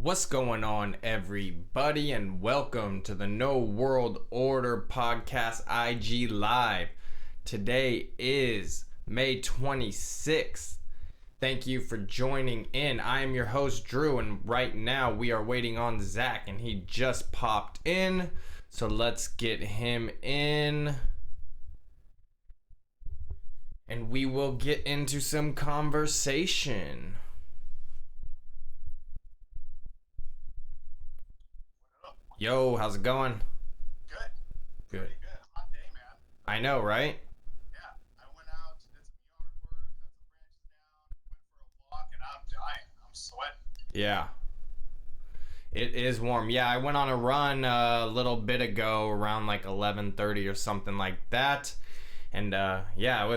What's going on, everybody, and welcome to the No World Order Podcast IG Live. Today is May 26th. Thank you for joining in. I am your host, Drew, and right now we are waiting on Zach, and he just popped in. So let's get him in, and we will get into some conversation. Yo, how's it going? Good. Good. Pretty good. Hot day, man. I know, right? Yeah. I went out, did some yard work, cut some branches down, went for a walk, and I'm dying. I'm sweating. Yeah. It is warm. Yeah, I went on a run a little bit ago around like 11:30 or something like that. And yeah,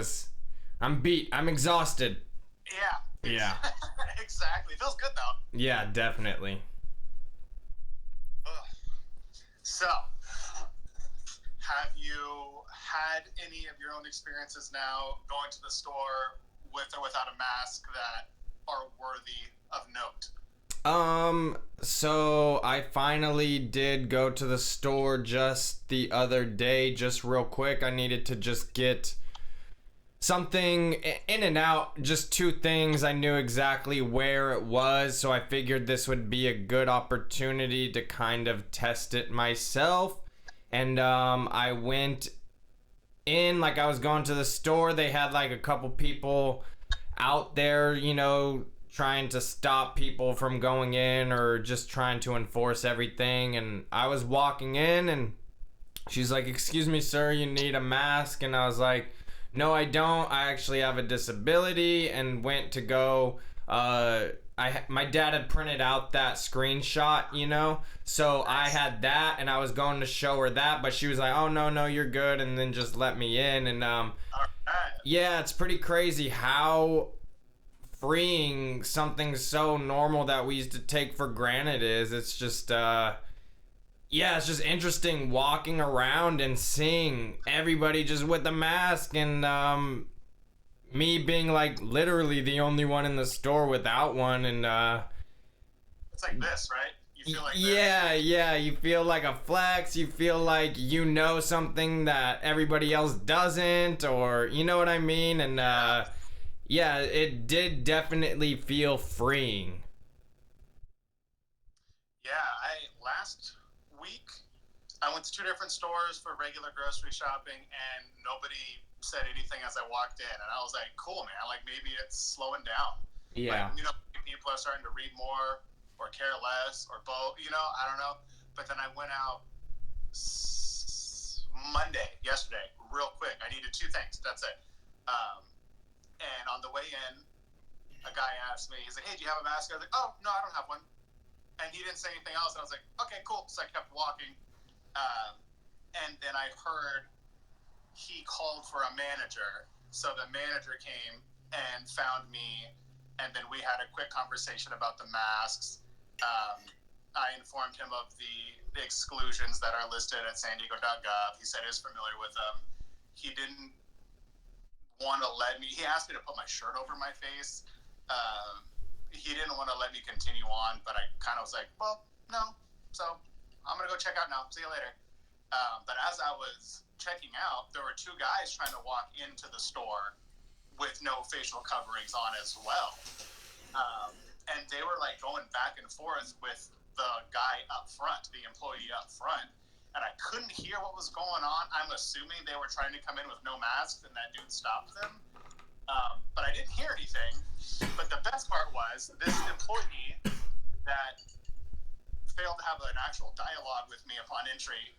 I'm beat. I'm exhausted. Yeah. Yeah. Exactly. Feels good, though. Yeah, definitely. Ugh. So, have you had any of your own experiences now going to the store with or without a mask that are worthy of note? So I finally did go to the store just the other day, just real quick. I needed to just get something in and out, just two things. I knew exactly where it was, so I figured this would be a good opportunity to kind of test it myself. And I went in like I was going to the store. They had like a couple people out there, trying to stop people from going in or just trying to enforce everything. And I was walking in and she's like, "Excuse me, sir, you need a mask?" And I was like, "No, I don't. I actually have a disability," and went to go. My dad had printed out that screenshot, so I had that, and I was going to show her that, but she was like, "Oh no, you're good," and then just let me in. And All right. yeah, it's pretty crazy how freeing something so normal that we used to take for granted is. It's just yeah, it's just interesting walking around and seeing everybody just with a mask, and me being like literally the only one in the store without one. And It's like this, right? You feel like this? yeah, you feel like a flex. You feel like something that everybody else doesn't, or you know what I mean. And yeah, it did definitely feel freeing. Yeah, last week I went to two different stores for regular grocery shopping, and nobody said anything as I walked in, and I was like, "Cool, man! Like maybe it's slowing down. Yeah. Like, people are starting to read more or care less or both. I don't know." But then I went out yesterday, real quick. I needed two things. That's it. And on the way in, a guy asked me, he's like, "Hey, do you have a mask?" I was like, "Oh, no, I don't have one." And he didn't say anything else. And I was like, "Okay, cool." So I kept walking. And then I heard he called for a manager. So the manager came and found me. And then we had a quick conversation about the masks. I informed him of the exclusions that are listed at sandiego.gov. He said he was familiar with them. He didn't want to let me. He asked me to put my shirt over my face. He didn't want to let me continue on, but I kind of was like, "Well, no. So I'm going to go check out now. See you later." But as I was checking out, there were two guys trying to walk into the store with no facial coverings on as well. And they were like going back and forth with the guy up front, the employee up front. And I couldn't hear what was going on. I'm assuming they were trying to come in with no masks and that dude stopped them. But I didn't hear anything. But the best part was this employee that failed to have an actual dialogue with me upon entry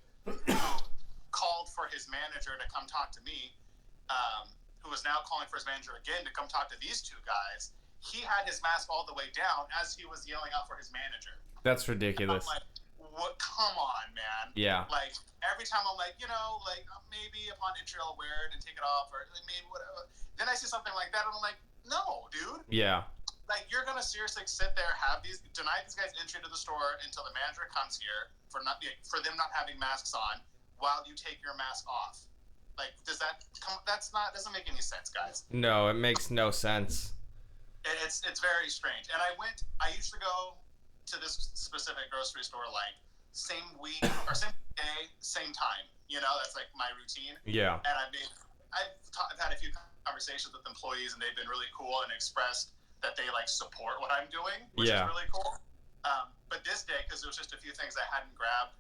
called for his manager to come talk to me, who was now calling for his manager again to come talk to these two guys. He had his mask all the way down as he was yelling out for his manager. That's ridiculous. I'm like, "What? Come on, man." Yeah. Like, every time I'm like, maybe upon entry I'll wear it and take it off, or maybe whatever. Then I see something like that, and I'm like, "No, dude. Yeah. Like, you're going to seriously sit there, deny these guys entry to the store until the manager comes here for them not having masks on while you take your mask off." Like, doesn't make any sense, guys. No, it makes no sense. It's very strange. And I usually go to this specific grocery store like same week or same day, same time. That's like my routine. Yeah. And I've had a few conversations with employees, and they've been really cool and expressed that they like support what I'm doing, which is really cool. But this day, because there was just a few things I hadn't grabbed,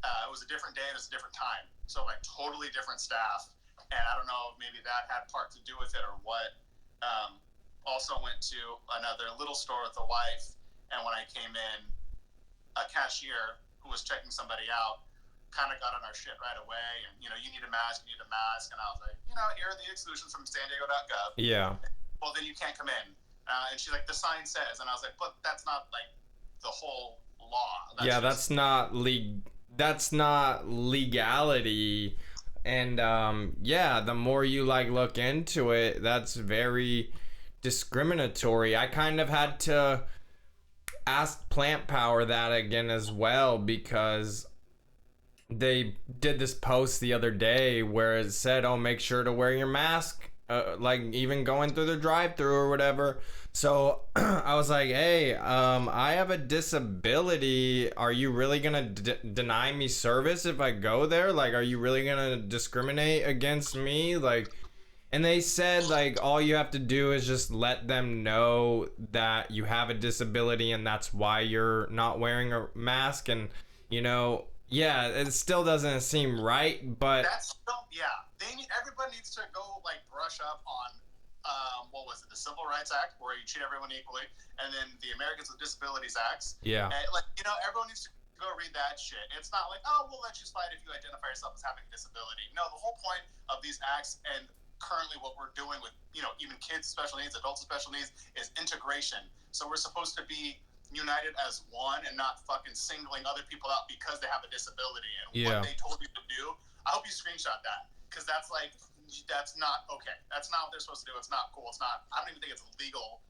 it was a different day and it was a different time. So like totally different staff. And I don't know, maybe that had part to do with it or what. Also went to another little store with the wife. And when I came in, a cashier who was checking somebody out kind of got on our shit right away. And, you need a mask, you need a mask. And I was like, here are the exclusions from San Diego.gov. Yeah. Well, then you can't come in. And she's like, the sign says. And I was like, but that's not like the whole law. That's not legality. And the more you like look into it, that's very discriminatory. I kind of had to ask Plant Power that again as well, because they did this post the other day where it said, oh, make sure to wear your mask, like even going through the drive-thru or whatever. So I was like, hey, I have a disability. Are you really gonna deny me service if I go there? Like, are you really gonna discriminate against me? Like, and they said, like, all you have to do is just let them know that you have a disability and that's why you're not wearing a mask. And, it still doesn't seem right, but... Everybody needs to go, like, brush up on, what was it, the Civil Rights Act, where you treat everyone equally, and then the Americans with Disabilities Acts. Yeah. And, everyone needs to go read that shit. It's not like, oh, we'll let you slide if you identify yourself as having a disability. No, the whole point of these acts and currently what we're doing with, even kids with special needs, adults with special needs, is integration. So we're supposed to be united as one and not fucking singling other people out because they have a disability and what they told you to do. I hope you screenshot that, because that's not okay. That's not what they're supposed to do. It's not cool. It's not, I don't even think it's legal.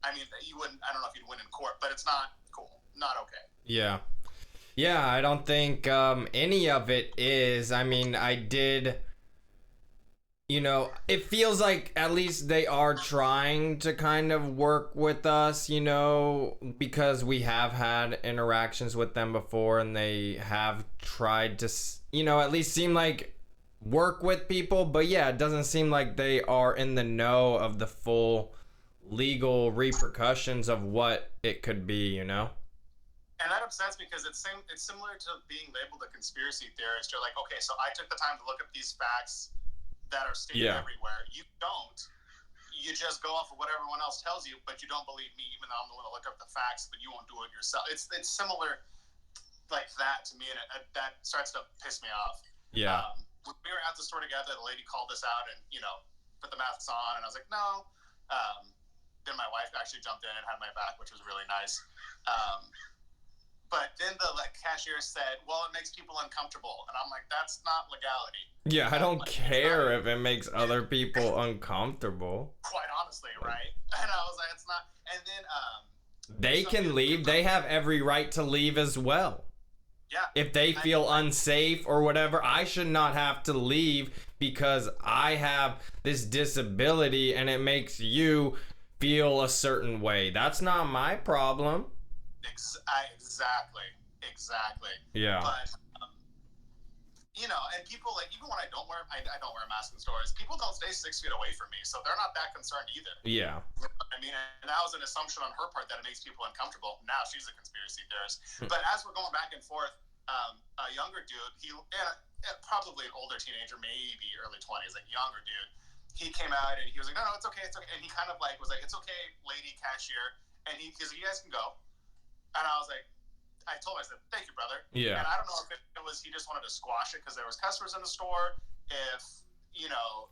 I mean, I don't know if you'd win in court, but it's not cool. Not okay. Yeah. Yeah, I don't think any of it is. I mean, I did... it feels like at least they are trying to kind of work with us, because we have had interactions with them before and they have tried to, at least seem like work with people. But yeah, it doesn't seem like they are in the know of the full legal repercussions of what it could be, And that upsets me because it's similar to being labeled a conspiracy theorist. You're like, okay, so I took the time to look up these facts that are stated everywhere. You don't. You just go off of what everyone else tells you, but you don't believe me, even though I'm the one to look up the facts, but you won't do it yourself. It's similar like that to me, and that starts to piss me off. Yeah. We were at the store together. The lady called us out and, put the masks on, and I was like, no. Then my wife actually jumped in and had my back, which was really nice. But then the cashier said, well, it makes people uncomfortable. And I'm like, that's not legality. Yeah, I don't care if it makes other people uncomfortable. Quite honestly, right? And I was like, it's not. And then... they can leave. They have every right to leave as well. Yeah. If they feel unsafe or whatever, I should not have to leave because I have this disability and it makes you feel a certain way. That's not my problem. Exactly. Yeah. But and people even when I don't wear a mask in stores, people don't stay 6 feet away from me, so they're not that concerned either. Yeah. I mean, and that was an assumption on her part that it makes people uncomfortable. Now she's a conspiracy theorist. But as we're going back and forth, a younger dude, probably an older teenager, maybe early 20s, like younger dude, he came out and he was like, no, it's okay. And he kind of was like, it's okay, lady cashier. And he's like, you guys can go. And I was like, I told him, I said, thank you, brother. Yeah. And I don't know if it was he just wanted to squash it because there was customers in the store. If,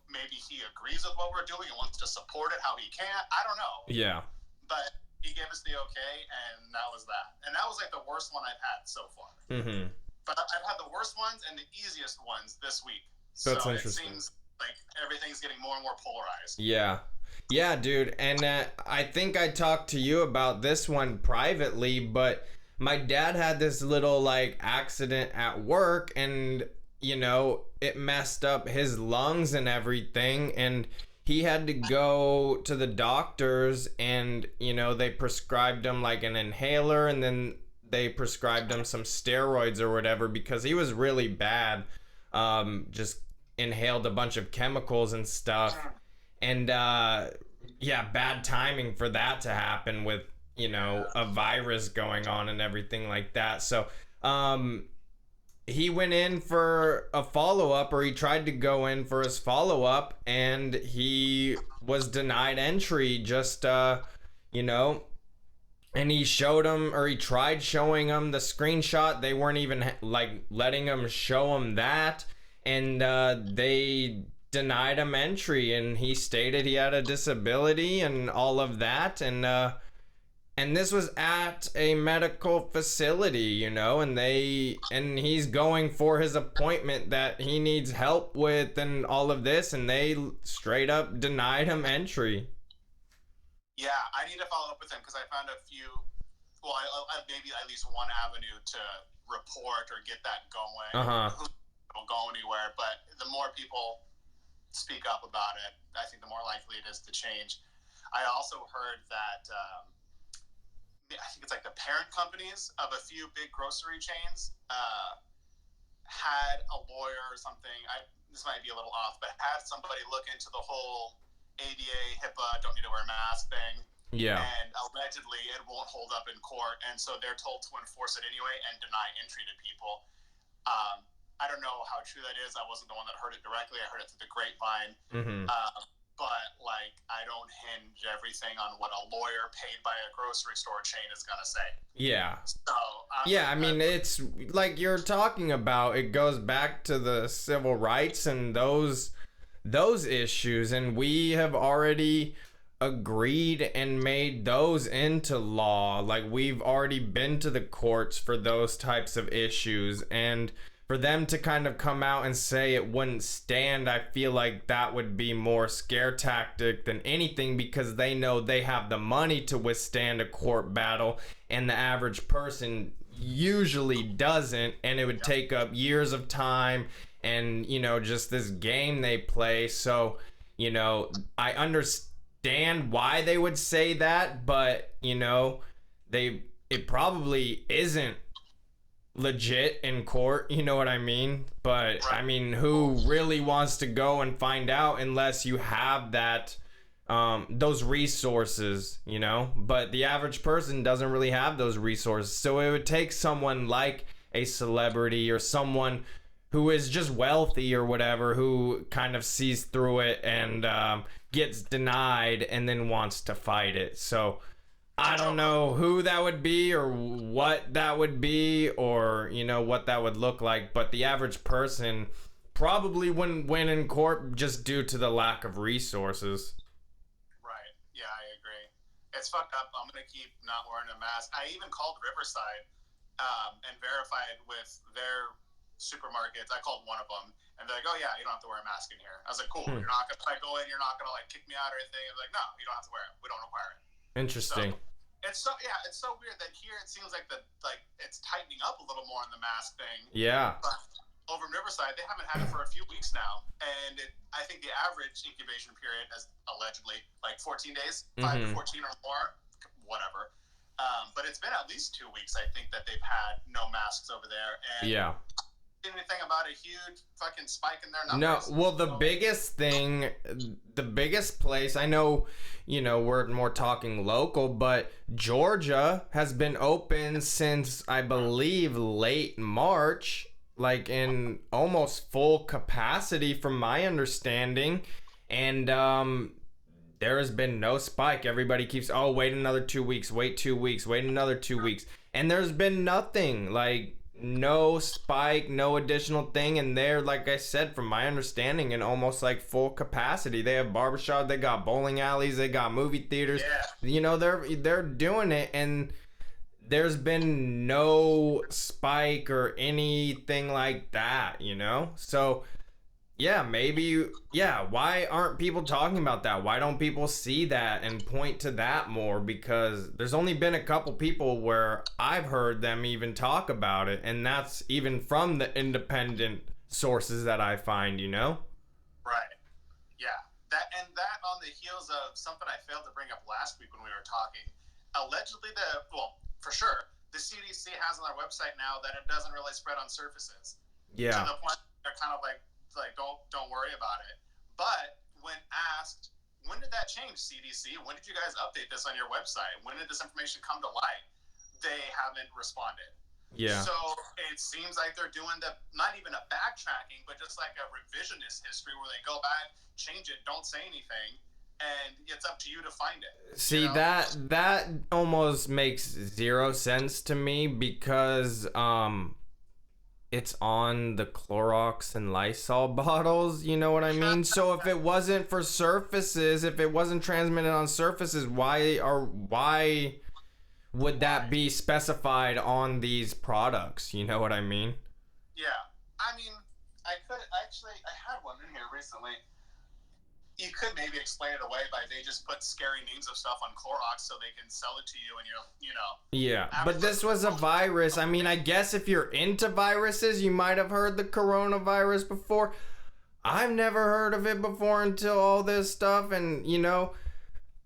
maybe he agrees with what we're doing and wants to support it how he can. I don't know. Yeah. But he gave us the okay, and that was that. And that was like the worst one I've had so far. Mm-hmm. But I've had the worst ones and the easiest ones this week. That's so interesting. It seems like everything's getting more and more polarized. Yeah. Yeah, dude. And I think I talked to you about this one privately, but my dad had this little accident at work and it messed up his lungs and everything, and he had to go to the doctors, and they prescribed him like an inhaler, and then they prescribed him some steroids or whatever because he was really bad. Just inhaled a bunch of chemicals and stuff, and yeah, bad timing for that to happen with a virus going on and everything like that. So he went in for a follow-up, or he tried to go in for his follow-up, and he was denied entry. Just and he showed him, or he tried showing him the screenshot. They weren't even like letting him show him that, and they denied him entry, and he stated he had a disability and all of that, and this was at a medical facility, and he's going for his appointment that he needs help with and all of this, and they straight up denied him entry. Yeah, I need to follow up with him because I found a few, well, maybe at least one avenue to report or get that going. Don't go anywhere, but the more people speak up about it, I think the more likely it is to change. I also heard that I think it's like the parent companies of a few big grocery chains had a lawyer or something. This might be a little off, but had somebody look into the whole ADA, HIPAA, don't need to wear a mask thing. Yeah. And allegedly it won't hold up in court, and so they're told to enforce it anyway and deny entry to people. I don't know how true that is. I wasn't the one that heard it directly. I heard it through the grapevine. But like, I don't hinge everything on what a lawyer paid by a grocery store chain is gonna say. Yeah. So yeah, I mean, it's like you're talking about. It goes back to the civil rights and those issues, and we have already agreed and made those into law. Like, we've already been to the courts for those types of issues, and for them to kind of come out and say it wouldn't stand, I feel like that would be more scare tactic than anything, because they know they have the money to withstand a court battle, and the average person usually doesn't, and it would take up years of time and, just this game they play. So, I understand why they would say that, but, it probably isn't legit in court, you know what I mean? But I mean, who really wants to go and find out unless you have that those resources, but the average person doesn't really have those resources. So it would take someone like a celebrity or someone who is just wealthy or whatever, who kind of sees through it and gets denied and then wants to fight it. So I don't know who that would be or what that would be or, what that would look like. But the average person probably wouldn't win in court just due to the lack of resources. Right. Yeah, I agree. It's fucked up. I'm going to keep not wearing a mask. I even called Riverside and verified with their supermarkets. I called one of them. And they're like, oh, yeah, you don't have to wear a mask in here. I was like, cool. You're not going to, if I go in, you're not going to, kick me out or anything. I was like, no, you don't have to wear it. We don't require it. Interesting. So, it's so weird that here it seems like it's tightening up a little more on the mask thing. Yeah. But over in Riverside, they haven't had it for a few weeks now, and I think the average incubation period is allegedly 14 days, 5 to 14 or more, whatever. But it's been at least 2 weeks, I think, that they've had no masks over there. And yeah. Anything about a huge fucking spike in their numbers. No, well, the biggest place, I know, we're more talking local, but Georgia has been open since, I believe, late March, in almost full capacity from my understanding, and there has been no spike. Everybody keeps, wait another 2 weeks, wait 2 weeks, wait another 2 weeks, and there's been nothing, no spike, no additional thing, and they're, like I said, from my understanding, in almost full capacity. They have barbershops, they got bowling alleys, they got movie theaters. Yeah. They're doing it, and there's been no spike or anything like that, So yeah, maybe, why aren't people talking about that? Why don't people see that and point to that more? Because there's only been a couple people where I've heard them even talk about it, and that's even from the independent sources that I find, Right. Yeah. That the heels of something I failed to bring up last week when we were talking. Allegedly, for sure, the CDC has on their website now that it doesn't really spread on surfaces. Yeah. To the point they're kind of like don't worry about it. But when asked, when did that change, CDC? When did you guys update this on your website? When did this information come to light? They haven't responded. Yeah. So it seems like they're doing not even a backtracking, but just like a revisionist history where they go back, change it, don't say anything, and it's up to you to find it. See, that almost makes zero sense to me because it's on the Clorox and Lysol bottles, you know what I mean? So if it wasn't for surfaces, if it wasn't transmitted on surfaces, why would that be specified on these products? You know what I mean? Yeah. I mean, I had one in here recently. You could maybe explain it away by they just put scary names of stuff on Clorox so they can sell it to you and you know. Yeah, but this was a virus. I mean, I guess if you're into viruses, you might have heard the coronavirus before. I've never heard of it before until all this stuff, and you know,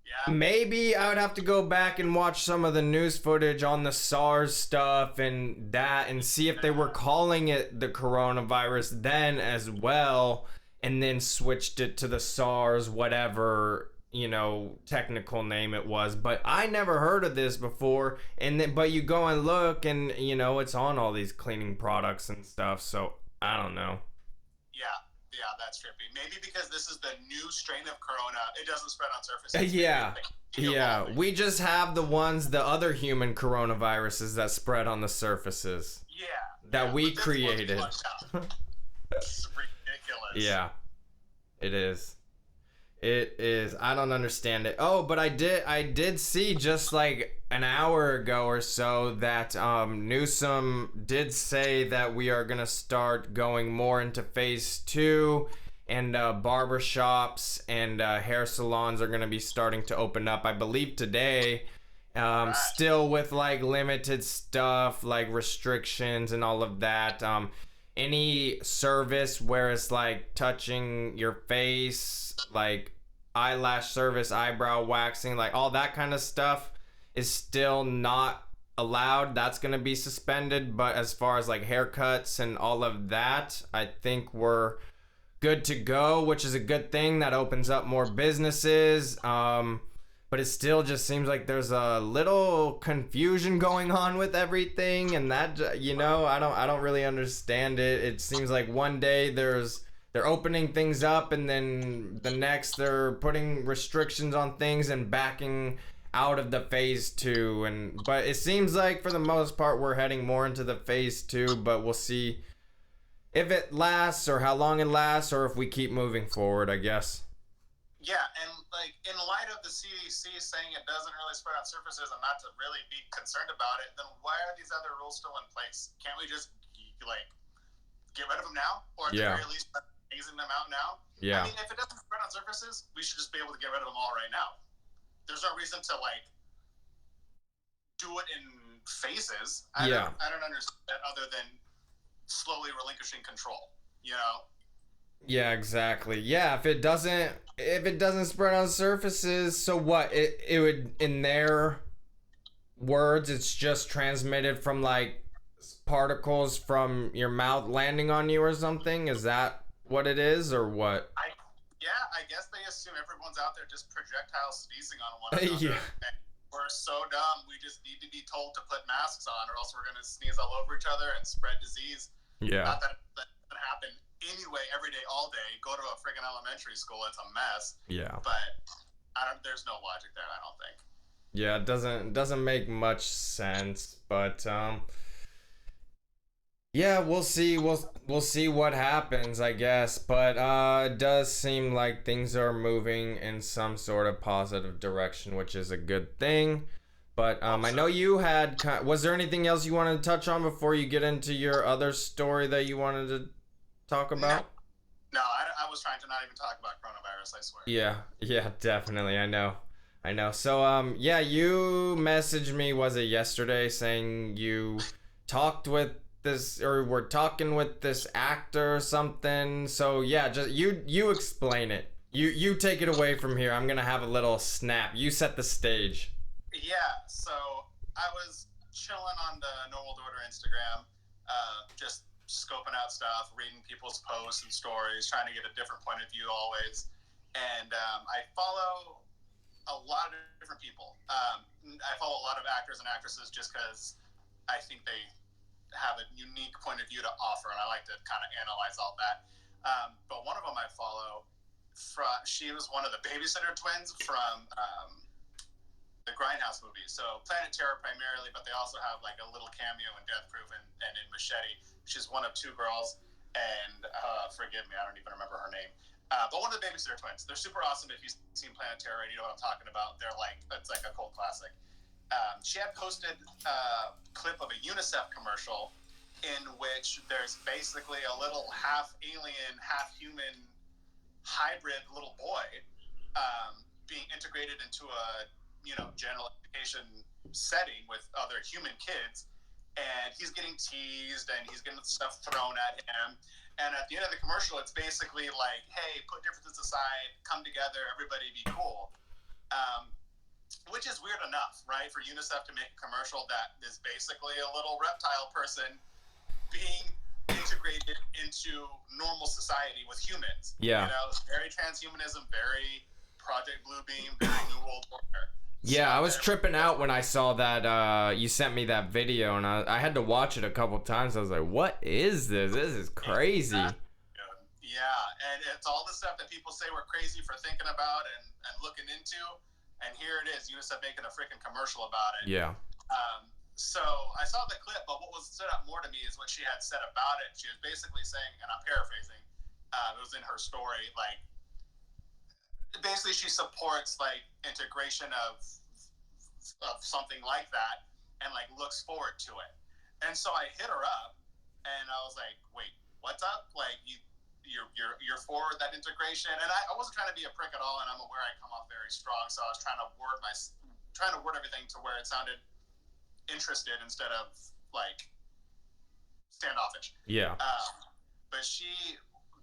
yeah. Maybe I would have to go back and watch some of the news footage on the SARS stuff and that and see if they were calling it the coronavirus then as well. And then switched it to the SARS, whatever, you know, technical name it was. But I never heard of this before. But you go and look and, you know, it's on all these cleaning products and stuff. So, I don't know. Yeah, that's trippy. Maybe because this is the new strain of corona, it doesn't spread on surfaces. Yeah. We just have the other human coronaviruses that spread on the surfaces. Yeah. That we created. It's ridiculous. Yeah, it is. It is. I don't understand it. Oh, but I did see just like an hour ago or so that Newsom did say that we are gonna start going more into phase 2, and barbershops and hair salons are gonna be starting to open up. I believe today. Still with like limited stuff, like restrictions and all of that. Any service where it's like touching your face, like eyelash service, eyebrow waxing, like all that kind of stuff is still not allowed. That's going to be suspended. But as far as like haircuts and all of that, I think we're good to go, which is a good thing. That opens up more businesses. But it still just seems like there's a little confusion going on with everything, and that, you know, I don't really understand it. It seems like one day they're opening things up, and then the next they're putting restrictions on things and backing out of the phase 2. But it seems like for the most part we're heading more into the phase 2, but we'll see if it lasts or how long it lasts or if we keep moving forward, I guess. Yeah, and like in light of the CDC saying it doesn't really spread on surfaces and not to really be concerned about it, then why are these other rules still in place? Can't we just like get rid of them now, or at the very least phasing them out now? Yeah. I mean, if it doesn't spread on surfaces, we should just be able to get rid of them all right now. There's no reason to like do it in phases. I don't understand that other than slowly relinquishing control. You know. Yeah, exactly. Yeah, if it doesn't spread on surfaces, so what? It would, in their words, it's just transmitted from like particles from your mouth landing on you or something. Is that what it is, or what? I guess they assume everyone's out there just projectile sneezing on one another. Yeah. And we're so dumb. We just need to be told to put masks on, or else we're gonna sneeze all over each other and spread disease. Yeah. Not that doesn't happen anyway, every day, all day. Go to a freaking elementary school, it's a mess. Yeah. But there's no logic there, I don't think. Yeah, it doesn't make much sense, but yeah, we'll see. We'll see what happens, I guess. But it does seem like things are moving in some sort of positive direction, which is a good thing. But I know you had. Was there anything else you wanted to touch on before you get into your other story that you wanted to talk about? No, I was trying to not even talk about coronavirus, I swear. Yeah, definitely. I know. So, yeah, you messaged me, was it yesterday, saying you talked with this, or were talking with this actor or something. So, yeah, just you explain it. You take it away from here. I'm gonna have a little snap. You set the stage. Yeah, so I was chilling on the No Old Order Instagram, just scoping out stuff, reading people's posts and stories, trying to get a different point of view always. And I follow a lot of different people. I follow a lot of actors and actresses just because I think they have a unique point of view to offer, and I like to kind of analyze all that. But one of them I follow, she was one of the babysitter twins from the Grindhouse movies. So Planet Terror primarily, but they also have like a little cameo in Death Proof and in Machete. She's one of two girls, and forgive me, I don't even remember her name. But one of the babysitter twins. They're super awesome. If you've seen Planet Terror, you know what I'm talking about. They're like, it's like a cult classic. She had posted a clip of a UNICEF commercial in which there's basically a little half alien, half human hybrid little boy being integrated into a general education setting with other human kids, and he's getting teased and he's getting stuff thrown at him. And at the end of the commercial, it's basically like, hey, put differences aside, come together, everybody be cool. Which is weird enough, right? For UNICEF to make a commercial that is basically a little reptile person being integrated into normal society with humans. Yeah. Very transhumanism, very Project Bluebeam, very New World Order. Yeah, I was tripping out when I saw that. You sent me that video, and I had to watch it a couple times. I was like, "What is this? This is crazy." Yeah, and it's all the stuff that people say we're crazy for thinking about and looking into, and here it is, UNICEF making a freaking commercial about it. Yeah. So I saw the clip, but what was stood out more to me is what she had said about it. She was basically saying, and I'm paraphrasing, it was in her story, like, basically she supports like integration of something like that and like looks forward to it. And so I hit her up and I was like, wait, what's up? Like you're for that integration? And I wasn't trying to be a prick at all, and I'm aware I come off very strong, so I was trying to word everything to where it sounded interested instead of like standoffish. Yeah. But she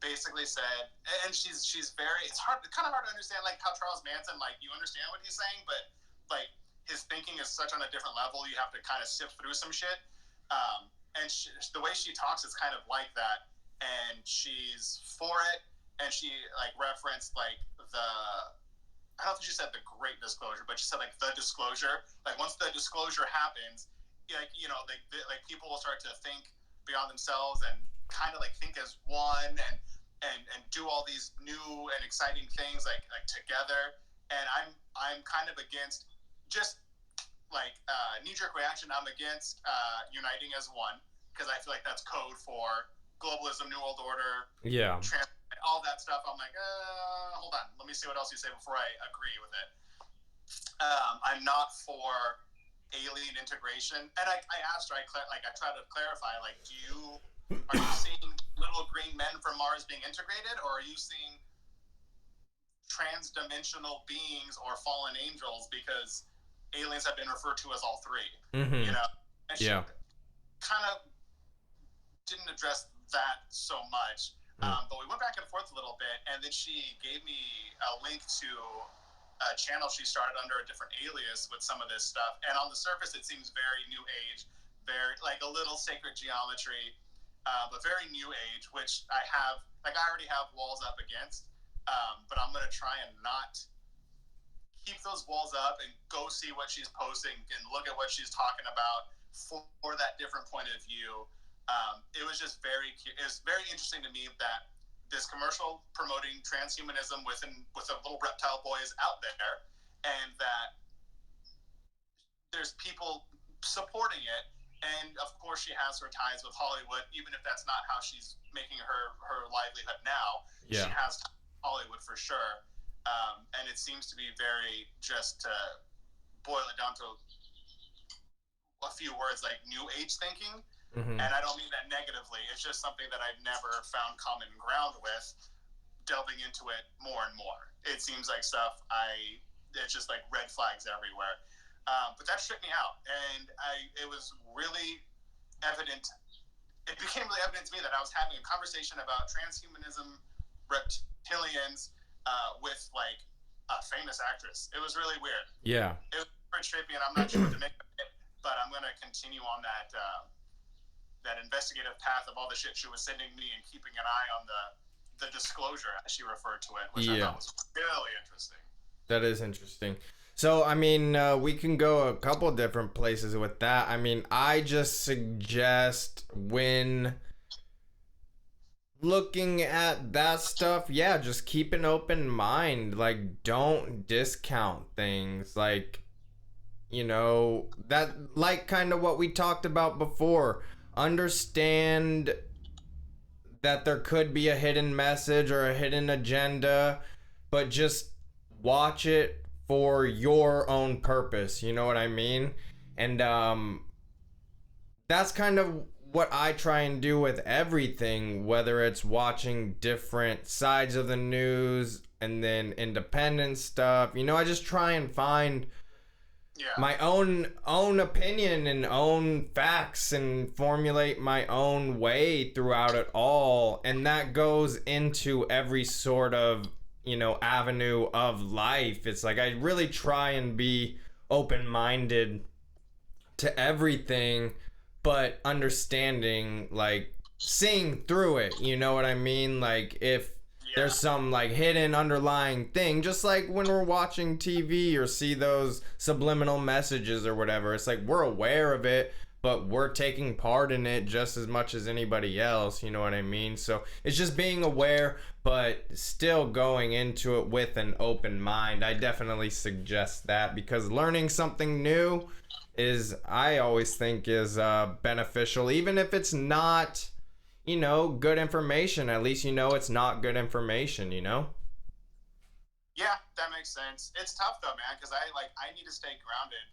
basically said, and she's very, it's kind of hard to understand, like how Charles Manson, like you understand what he's saying, but like his thinking is such on a different level, you have to kind of sift through some shit. And the way she talks is kind of like that, and she's for it, and she like referenced like I don't think she said the great disclosure, but she said like the disclosure. Like once the disclosure happens, like like people will start to think beyond themselves and kind of like think as one and do all these new and exciting things like together. And I'm kind of against just like knee-jerk reaction. I'm against uniting as one, because I feel like that's code for globalism, New World Order, all that stuff. I'm like, hold on, let me see what else you say before I agree with it. I'm not for alien integration, and I asked her, I tried to clarify, like, are you seeing little green men from Mars being integrated, or are you seeing trans-dimensional beings or fallen angels, because aliens have been referred to as all three? Mm-hmm. And she kind of didn't address that so much. But we went back and forth a little bit, and then she gave me a link to a channel she started under a different alias with some of this stuff. And on the surface, it seems very new age, very like a little sacred geometry, but very new age, which I already have walls up against. But I'm going to try and not keep those walls up and go see what she's posting and look at what she's talking about for that different point of view. It was just very interesting to me that this commercial promoting transhumanism with a little reptile boy is out there, and that there's people supporting it. And of course, she has her ties with Hollywood, even if that's not how she's making her livelihood now. Yeah. She has Hollywood for sure, and it seems to be very, just to boil it down to a few words, like new age thinking. Mm-hmm. And I don't mean that negatively. It's just something that I've never found common ground with, delving into it more and more. It seems like stuff it's just like red flags everywhere. But that tripped me out. And it was really evident. It became really evident to me that I was having a conversation about transhumanism, reptilians, with like a famous actress. It was really weird. Yeah. It was super trippy, and I'm not sure what to make of it. But I'm gonna continue on that that investigative path of all the shit she was sending me and keeping an eye on the disclosure, as she referred to it, which I thought was really interesting. That is interesting. So, I mean, we can go a couple different places with that. I mean, I just suggest when looking at that stuff, yeah, just keep an open mind. Like, don't discount things. Like, you know, that, like, kind of what we talked about before. Understand that there could be a hidden message or a hidden agenda, but just watch it for your own purpose. You know what I mean? And that's kind of what I try and do with everything, whether it's watching different sides of the news and then independent stuff. You know, I just try and find my own opinion and own facts and formulate my own way throughout it all. And that goes into every sort of, you know, avenue of life. It's like I really try and be open-minded to everything, but understanding, like, seeing through it. You know what I mean? Like, if there's some like hidden underlying thing, just like when we're watching TV or see those subliminal messages or whatever, it's like we're aware of it, but we're taking part in it just as much as anybody else. You know what I mean? So it's just being aware, but still going into it with an open mind. I definitely suggest that, because learning something new is, I always think, is beneficial, even if it's not, you know, good information. At least you know it's not good information, you know? Yeah, that makes sense. It's tough though, man, because I need to stay grounded.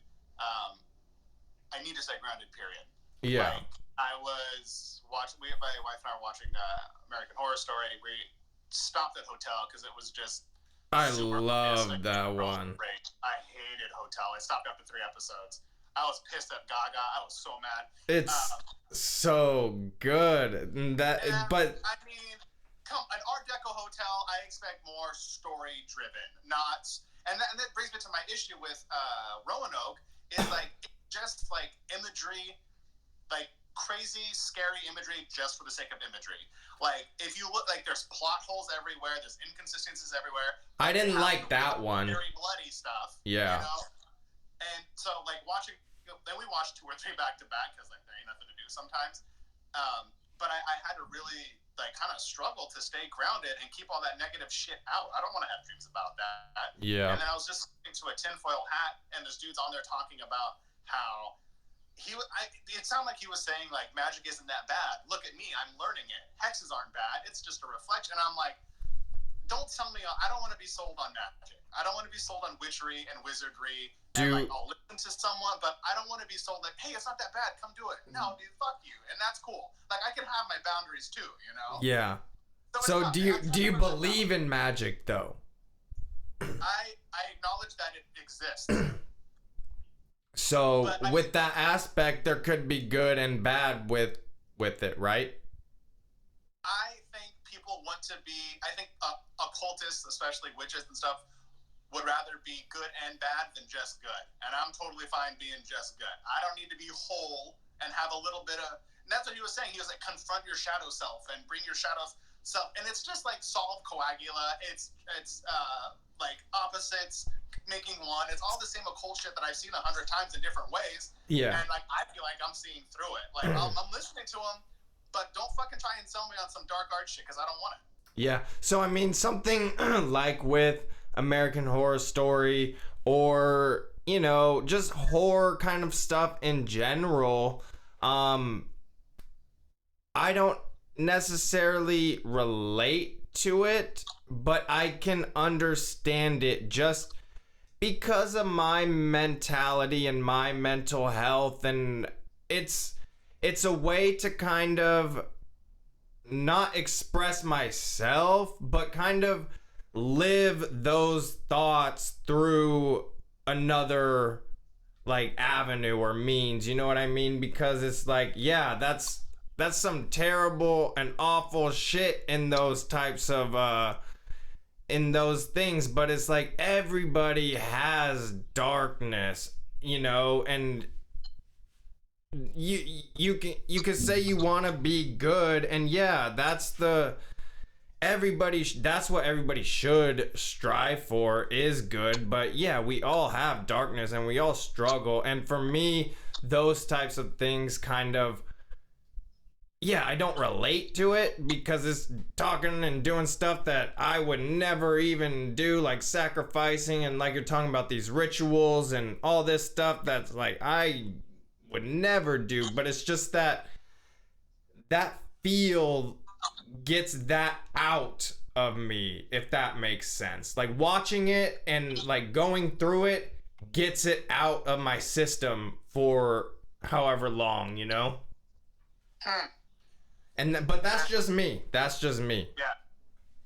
I need to stay grounded, period. Yeah. Like, I was watching, my wife and I were watching American Horror Story. We stopped at Hotel because it was just I love that one. Great. I hated Hotel. I stopped after 3 episodes. I was pissed at Gaga. I was so mad. It's so good. But I mean, an Art Deco hotel, I expect more story driven, not. And that brings me to my issue with Roanoke is like just like imagery, like crazy, scary imagery just for the sake of imagery. Like if you look, like there's plot holes everywhere, there's inconsistencies everywhere. I didn't like that one. Very bloody stuff. Yeah. You know? And so like watching. Then we watched 2 or 3 back to back because like there ain't nothing to do sometimes. But I had to really like kind of struggle to stay grounded and keep all that negative shit out. I don't want to have dreams about that. Yeah. And then I was just into a tinfoil hat, and this dude's on there talking about how it sounded like he was saying like magic isn't that bad. Look at me, I'm learning it. Hexes aren't bad. It's just a reflection. And I'm like, don't tell me. I don't want to be sold on magic. I don't want to be sold on witchery and wizardry. And like, I'll listen to someone, but I don't want to be sold like, hey, it's not that bad. Come do it. No, dude, fuck you. And that's cool. Like, I can have my boundaries too, you know? Yeah. So do you believe in magic though? I acknowledge that it exists. So with that aspect, there could be good and bad with it, right? I think people want to be. I think occultists, especially witches and stuff, would rather be good and bad than just good. And I'm totally fine being just good. I don't need to be whole and have a little bit of. And that's what he was saying. He was like, confront your shadow self and bring your shadow self. And it's just like solve coagula. It's like opposites making one. It's all the same occult shit that I've seen 100 times in different ways. Yeah. And like I feel like I'm seeing through it. Like I'm listening to him, but don't fucking try and sell me on some dark art shit because I don't want it. Yeah. So I mean, something like with American Horror Story, or you know, just horror kind of stuff in general, I don't necessarily relate to it, but I can understand it just because of my mentality and my mental health, and it's a way to kind of not express myself, but kind of live those thoughts through another like avenue or means, you know what I mean? Because it's like, yeah, that's some terrible and awful shit in those types of in those things, but it's like everybody has darkness, you know, and you can say you want to be good, and yeah, that's what everybody should strive for, is good. But yeah, we all have darkness and we all struggle, and for me, those types of things kind of, yeah, I don't relate to it because it's talking and doing stuff that I would never even do, like sacrificing, and like you're talking about these rituals and all this stuff that's like I would never do. But it's just that feel gets that out of me, if that makes sense. Like watching it and like going through it gets it out of my system for however long, you know? Hmm. But that's just me. That's just me. Yeah.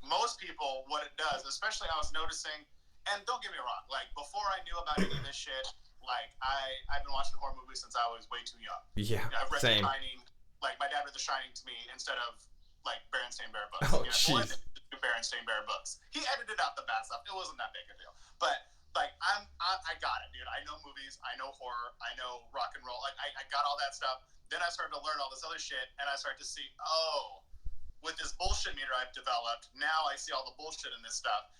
Most people, what it does, especially I was noticing, and don't get me wrong, like before I knew about any of this shit, like I've been watching horror movies since I was way too young. Yeah, I've read same. The Shining, like my dad read The Shining to me instead of like Berenstain Bear books. Oh, jeez. jeez. Berenstain Bear books. He edited out the bad stuff. It wasn't that big a deal. But like I got it, dude. I know movies. I know horror. I know rock and roll. Like I got all that stuff. Then I started to learn all this other shit, and I started to see, oh, with this bullshit meter I've developed, now I see all the bullshit in this stuff.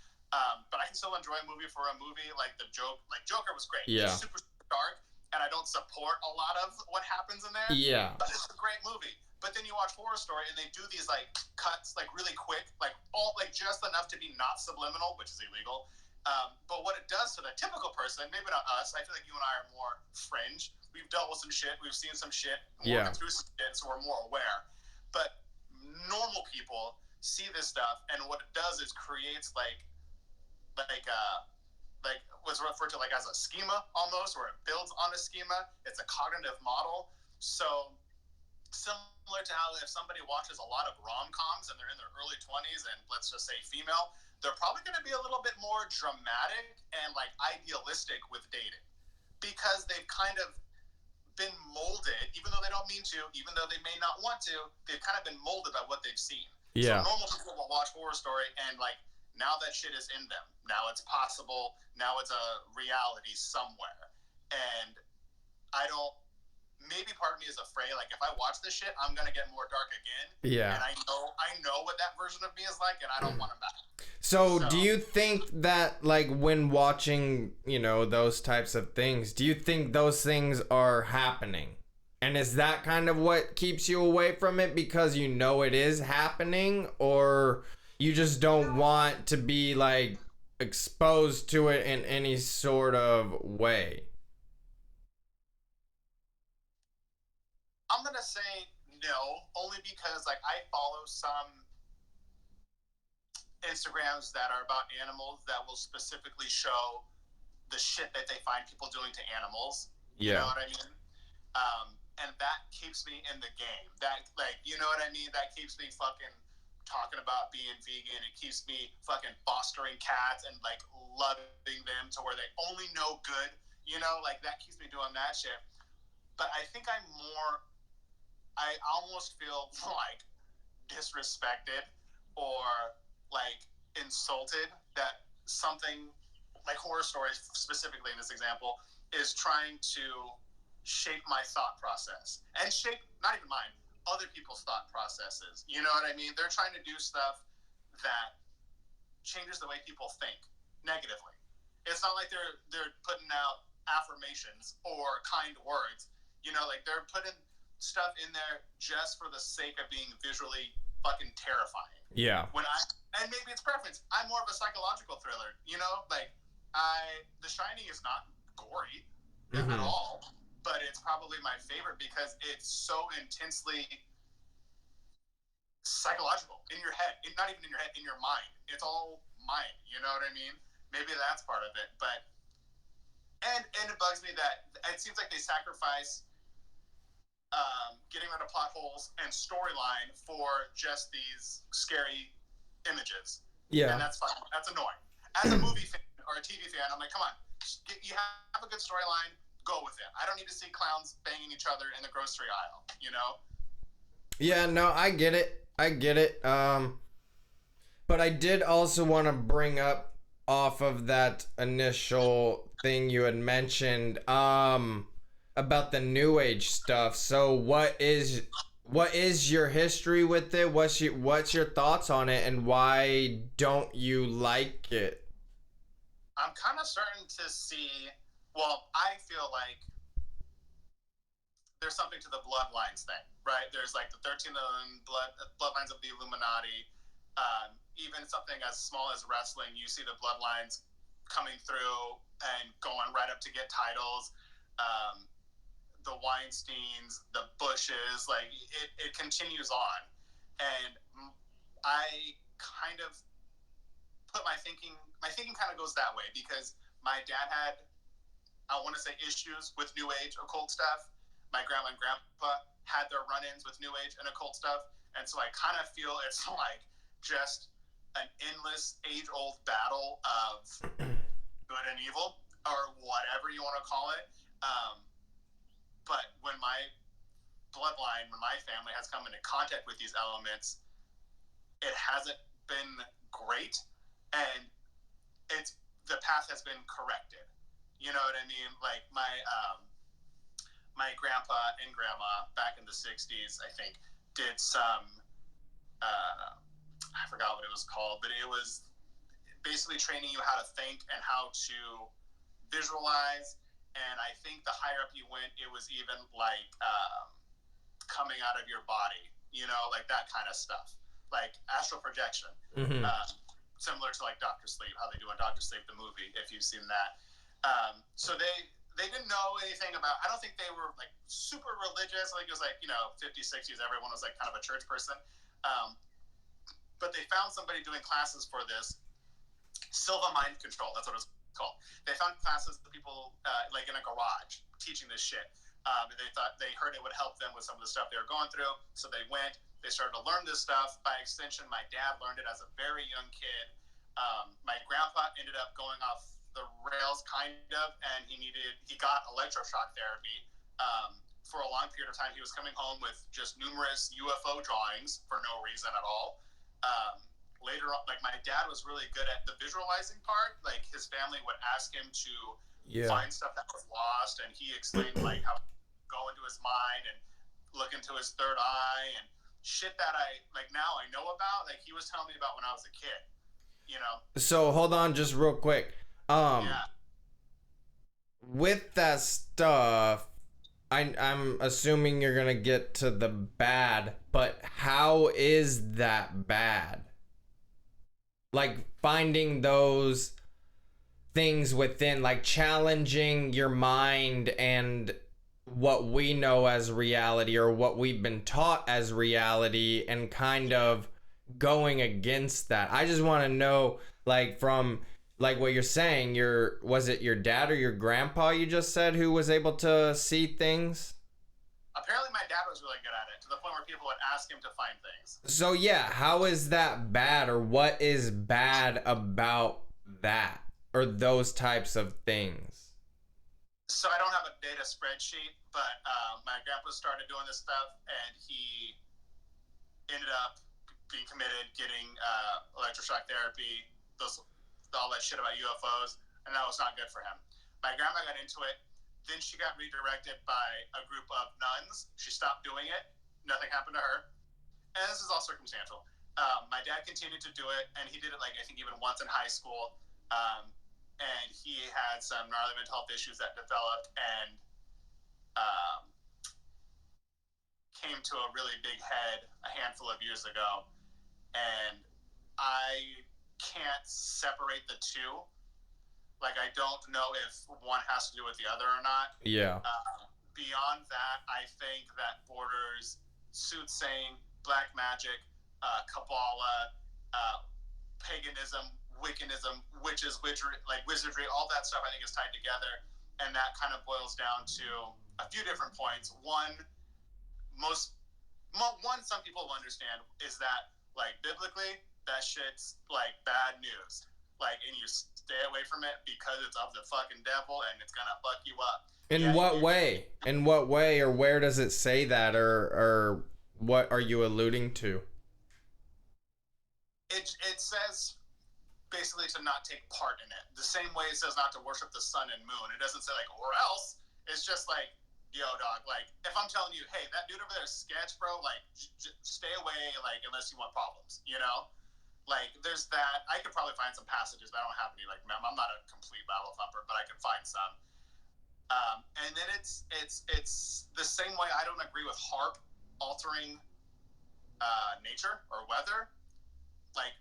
But I can still enjoy a movie for a movie. Like Joker was great. Yeah. It's super, super dark, and I don't support a lot of what happens in there. Yeah. But it's a great movie. But then you watch Horror Story, and they do these like cuts, like really quick, like all like just enough to be not subliminal, which is illegal. But what it does to the typical person, maybe not us. I feel like you and I are more fringe. We've dealt with some shit. We've seen some shit. We're working through some shit, so we're more aware. But normal people see this stuff, and what it does is creates like what's referred to like as a schema almost, or it builds on a schema. It's a cognitive model. So similar to how if somebody watches a lot of rom-coms and they're in their early 20s and let's just say female, they're probably going to be a little bit more dramatic and like idealistic with dating because they've kind of been molded, even though they don't mean to, even though they may not want to, they've kind of been molded by what they've seen. Yeah. So normal people will watch Horror Story and like now that shit is in them. Now it's possible. Now it's a reality somewhere. And maybe part of me is afraid, like if I watch this shit, I'm gonna get more dark again. Yeah. And I know what that version of me is like, and I don't want him back. So do you think that like when watching, you know, those types of things, do you think those things are happening? And is that kind of what keeps you away from it because you know it is happening, or you just don't want to be like exposed to it in any sort of way? I'm gonna say no, only because like I follow some Instagrams that are about animals that will specifically show the shit that they find people doing to animals. Yeah. You know what I mean? And that keeps me in the game. That like, you know what I mean? That keeps me fucking talking about being vegan. It keeps me fucking fostering cats and like loving them to where they only know good. You know, like that keeps me doing that shit. But I think I almost feel like disrespected or like insulted that something like Horror Stories specifically in this example is trying to shape my thought process and shape not even mine, other people's thought processes. You know what I mean? They're trying to do stuff that changes the way people think negatively. It's not like they're putting out affirmations or kind words. You know, like they're putting stuff in there just for the sake of being visually fucking terrifying. Yeah. And maybe it's preference. I'm more of a psychological thriller, you know? Like The Shining is not gory at all, but it's probably my favorite because it's so intensely psychological in your head. Not even in your head, in your mind. It's all mind, you know what I mean? Maybe that's part of it, but and it bugs me that it seems like they sacrifice getting rid of plot holes and storyline for just these scary images. Yeah. And that's fine. That's annoying. As a movie fan or a TV fan, I'm like, come on, you have a good storyline, go with it. I don't need to see clowns banging each other in the grocery aisle, you know? Yeah, no, I get it. But I did also want to bring up off of that initial thing you had mentioned about the new age stuff. So what is your history with it? What's your thoughts on it, and why don't you like it? I'm kind of starting to see. Well, I feel like there's something to the bloodlines thing, right? There's like the 13 bloodlines of the Illuminati. Even something as small as wrestling, you see the bloodlines coming through and going right up to get titles. Um, the Weinsteins, the Bushes, like it continues on, and I kind of put my thinking kind of goes that way because my dad had, I want to say, issues with New Age occult stuff. My grandma and grandpa had their run-ins with New Age and occult stuff, and so I kind of feel it's like just an endless age-old battle of good and evil, or whatever you want to call it. But when my bloodline, when my family has come into contact with these elements, it hasn't been great, and it's the path has been corrected. You know what I mean? Like my grandpa and grandma back in the '60s, I think, did some I forgot what it was called, but it was basically training you how to think and how to visualize. And I think the higher up you went, it was even like coming out of your body, like that kind of stuff, like astral projection. Mm-hmm. Similar to like Doctor Sleep, how they do on Doctor Sleep the movie, if you've seen that. So they didn't know anything about. I don't think they were like super religious. Like it was like 50s, 60s. Everyone was like kind of a church person. But they found somebody doing classes for this Silva mind control. That's what it was called. They found classes of people like in a garage teaching this shit. And they heard it would help them with some of the stuff they were going through. So they went. They started to learn this stuff. By extension, my dad learned it as a very young kid. My grandpa ended up going off the rails, kind of, and he got electroshock therapy. For a long period of time, he was coming home with just numerous UFO drawings for no reason at all. Later on, like my dad was really good at the visualizing part. Like his family would ask him to find stuff that was lost, and he explained like how to go into his mind and look into his third eye and shit that I like now I know about. Like he was telling me about when I was a kid. So hold on, just real quick. Yeah. With that stuff, I'm assuming you're gonna get to the bad, but how is that bad? Like finding those things within, like challenging your mind and what we know as reality or what we've been taught as reality, and kind of going against that. I just want to know, like, from like what you're saying, was it your dad or your grandpa you just said who was able to see things? Apparently my dad was really good at it, to the point where people would ask him to find things. So yeah, how is that bad, or what is bad about that or those types of things? So I don't have a data spreadsheet, but my grandpa started doing this stuff, and he ended up being committed, getting electroshock therapy, all that shit about UFOs, and that was not good for him. My grandma got into it. Then she got redirected by a group of nuns. She stopped doing it. Nothing happened to her. And this is all circumstantial. My dad continued to do it, and he did it, like, I think even once in high school. And he had some gnarly mental health issues that developed and came to a really big head a handful of years ago. And I can't separate the two. Like, I don't know if one has to do with the other or not. Yeah. Beyond that, I think that borders soothsaying, black magic, Kabbalah, paganism, Wiccanism, witches, wizardry, all that stuff I think is tied together. And that kind of boils down to a few different points. One, some people will understand is that, like, biblically, that shit's, like, bad news. Like, and you stay away from it because it's of the fucking devil and it's gonna fuck you up. In what way? In what way, or where does it say that, or what are you alluding to? it says basically to not take part in it. The same way it says not to worship the sun and moon. It doesn't say like or else. It's just like, yo, dog. Like if I'm telling you, hey, that dude over there is sketch, bro. Like stay away. Like unless you want problems, you know. Like there's that. I could probably find some passages, but I don't have any. Like I'm not a complete Bible thumper, but I could find some. And then it's the same way I don't agree with HAARP altering nature or weather. Like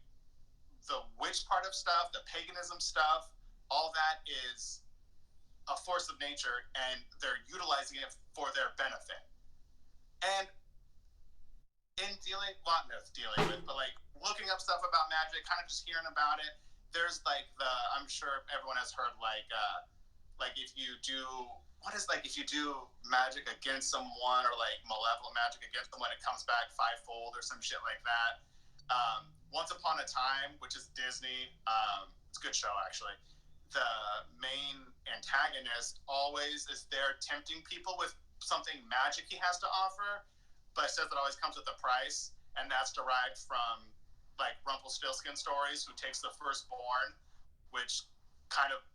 the witch part of stuff, the paganism stuff, all that is a force of nature, and they're utilizing it for their benefit. And in dealing, well, not dealing with, but like looking up stuff about magic, kind of just hearing about it. There's like I'm sure everyone has heard like if you do, if you do magic against someone or like malevolent magic against someone, it comes back fivefold or some shit like that. Once Upon a Time, which is Disney, it's a good show actually. The main antagonist always is there tempting people with something magic he has to offer, but it says it always comes with a price, and that's derived from like Rumpelstiltskin stories, who takes the firstborn, which kind of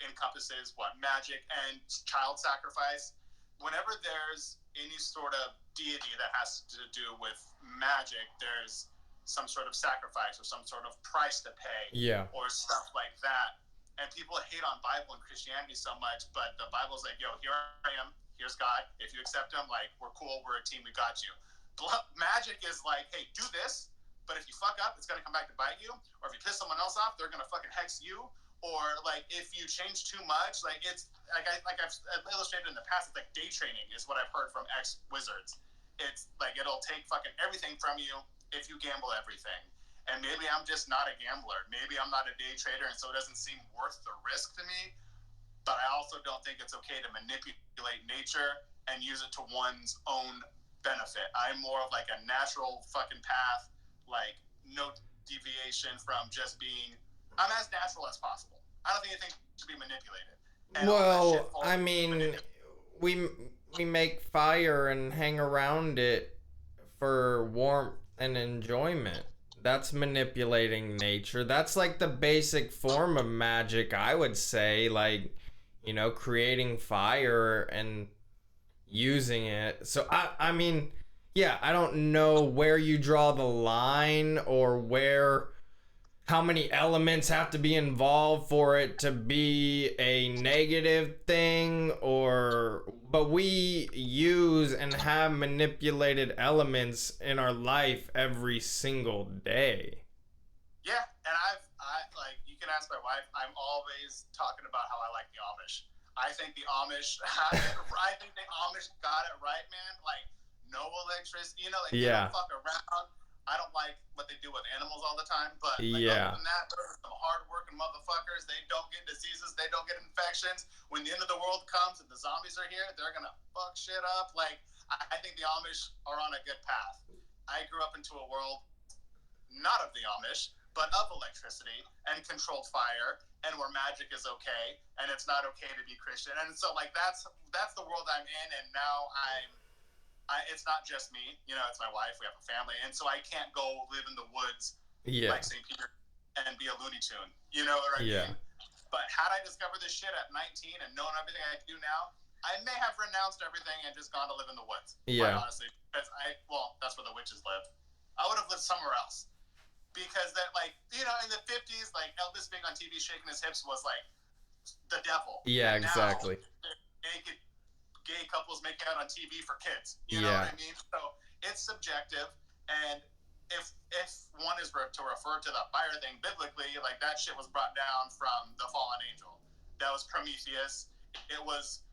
encompasses magic and child sacrifice. Whenever there's any sort of deity that has to do with magic, there's some sort of sacrifice or some sort of price to pay, or stuff like that. And people hate on Bible and Christianity so much, but the Bible's like, yo, here I am, here's God. If you accept him, like, we're cool, we're a team, we got you. Magic is like, hey, do this, but if you fuck up, it's gonna come back to bite you. Or if you piss someone else off, they're gonna fucking hex you. Or like if you change too much, like it's like I've illustrated in the past, it's like day trading is what I've heard from ex-wizards. It's like it'll take fucking everything from you if you gamble everything. And maybe I'm just not a gambler. Maybe I'm not a day trader, and so it doesn't seem worth the risk to me. But I also don't think it's okay to manipulate nature and use it to one's own benefit. I'm more of like a natural fucking path, like no deviation from just being. I'm as natural as possible. I don't think anything should be manipulated. And well, I mean, we make fire and hang around it for warmth and enjoyment. That's manipulating nature. That's like the basic form of magic, I would say. Like, you know, creating fire and using it. So I mean, yeah, I don't know where you draw the line or how many elements have to be involved for it to be a negative thing, but we use and have manipulated elements in our life every single day. Yeah, and I like, you can ask my wife, I'm always talking about how I like the Amish. I think the Amish got it right, man. Like no electricity, you know, like they don't fuck around. I don't like what they do with animals all the time, but like, other than that, they're some hard-working motherfuckers. They don't get diseases. They don't get infections. When the end of the world comes and the zombies are here, they're going to fuck shit up. Like, I think the Amish are on a good path. I grew up into a world not of the Amish, but of electricity and controlled fire, and where magic is okay, and it's not okay to be Christian. And so, like, that's the world I'm in, and now it's not just me, you know, it's my wife, we have a family, and so I can't go live in the woods like St. Peter and be a Looney Tune, you know what I mean? But had I discovered this shit at 19 and known everything I do now, I may have renounced everything and just gone to live in the woods, quite honestly, because that's where the witches live. I would have lived somewhere else, because that, like, you know, in the 50s, like, Elvis being on TV shaking his hips was like the devil. Yeah, and exactly. Naked gay couples make out on TV for kids. You know what I mean? So it's subjective, and if one is to refer to the fire thing biblically, like that shit was brought down from the fallen angel. That was Prometheus. It was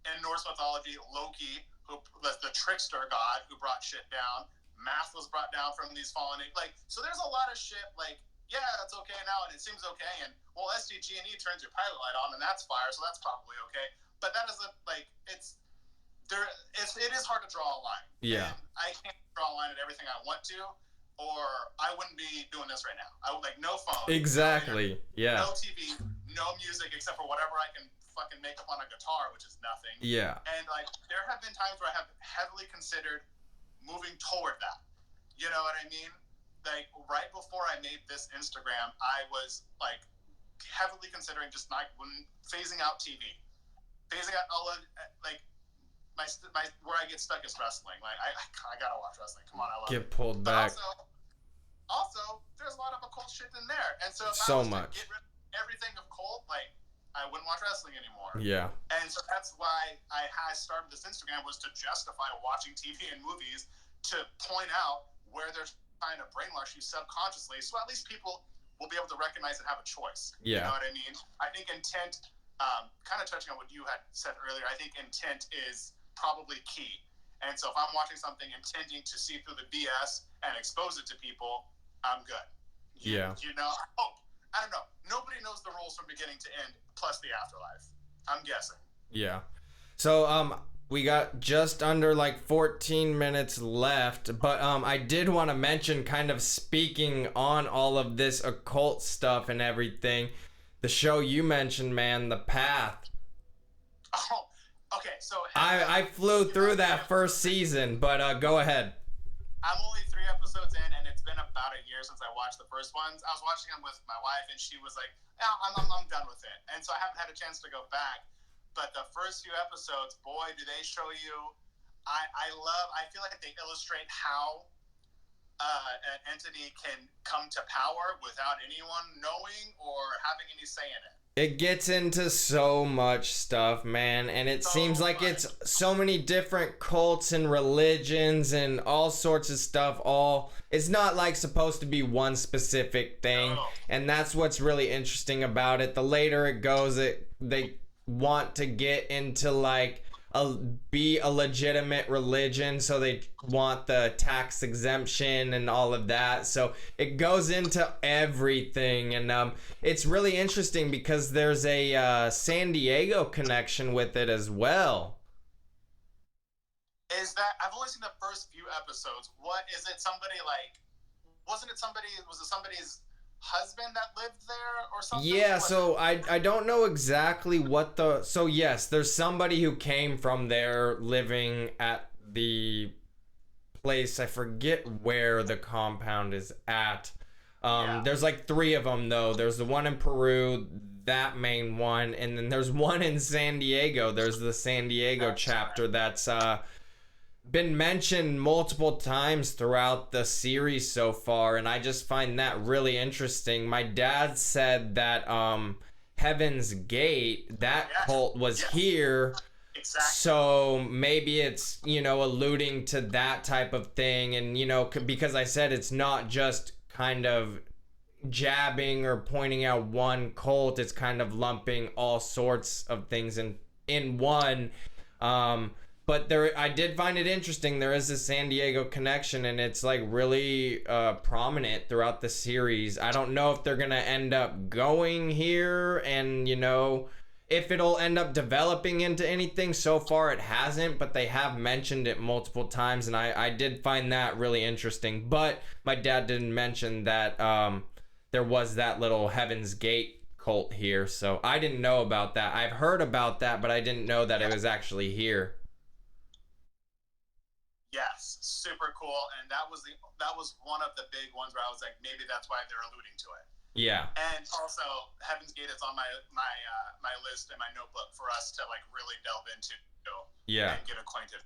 in Norse mythology, Loki, who was the trickster god who brought shit down. Math was brought down from these fallen so there's a lot of shit like, yeah, that's okay now and it seems okay, and well, SDG&E turns your pilot light on and that's fire, so that's probably okay. But that isn't like it is hard to draw a line. Yeah. And I can't draw a line at everything I want to, or I wouldn't be doing this right now. I would like no phone. Exactly. No TV, no music except for whatever I can fucking make up on a guitar, which is nothing. Yeah. And like there have been times where I have heavily considered moving toward that. You know what I mean? like right before I made this Instagram, I was like heavily considering just not phasing out TV, phasing out all of like my where I get stuck is wrestling. Like I gotta watch wrestling. Come on, I love Get it. pulled But back. also, there's a lot of occult shit in there, and so if I So was much. to get rid of everything of cult, like I wouldn't watch wrestling anymore. Yeah. And so that's why I started this Instagram, was to justify watching TV and movies, to point out where they're trying to brainwash you subconsciously, so at least people will be able to recognize and have a choice. Yeah. You know what I mean? I think intent, kind of touching on what you had said earlier, I think intent is probably key. And so if I'm watching something intending to see through the BS and expose it to people, I'm good. Yeah. You know, I don't know. Nobody knows the rules from beginning to end, plus the afterlife. I'm guessing. Yeah. So we got just under like 14 minutes left, but I did want to mention, kind of speaking on all of this occult stuff and everything, the show you mentioned, man, The Path. Oh, okay. So I flew through that first season, but go ahead. I'm only 3 episodes in, and it's been about a year since I watched the first ones. I was watching them with my wife, and she was like, "Yeah, I'm done with it." And so I haven't had a chance to go back. But the first few episodes, boy, do they show you. I feel like they illustrate how an entity can come to power without anyone knowing or having any say in it. It gets into so much stuff, man, and it seems like it's so many different cults and religions and all sorts of stuff. It's not like supposed to be one specific thing, and that's what's really interesting about it. The later it goes, they want to get into like be a legitimate religion, so they want the tax exemption and all of that. So it goes into everything, and it's really interesting because there's a San Diego connection with it as well. Is that, I've only seen the first few episodes. What is it? Somebody like, was it somebody's husband that lived there or something? Yeah, so I don't know exactly what so yes, there's somebody who came from there living at the place. I forget where the compound is at. There's like 3 of them though. There's the one in Peru, that main one, and then there's one in San Diego. There's the San Diego chapter that's been mentioned multiple times throughout the series so far, and I just find that really interesting. My dad said that Heaven's Gate, that cult was here. Exactly. So maybe it's, alluding to that type of thing, and because I said it's not just kind of jabbing or pointing out one cult, it's kind of lumping all sorts of things in one. But I did find it interesting. There is a San Diego connection, and it's like really prominent throughout the series. I don't know if they're gonna end up going here, and if it'll end up developing into anything. So far, it hasn't, but they have mentioned it multiple times, and I did find that really interesting. But my dad didn't mention that there was that little Heaven's Gate cult here, so I didn't know about that. I've heard about that, but I didn't know that it was actually here. Yes, super cool, and that was one of the big ones where I was like, maybe that's why they're alluding to it. Yeah. And also, Heaven's Gate is on my list and my notebook for us to like really delve into. Yeah. And get acquainted.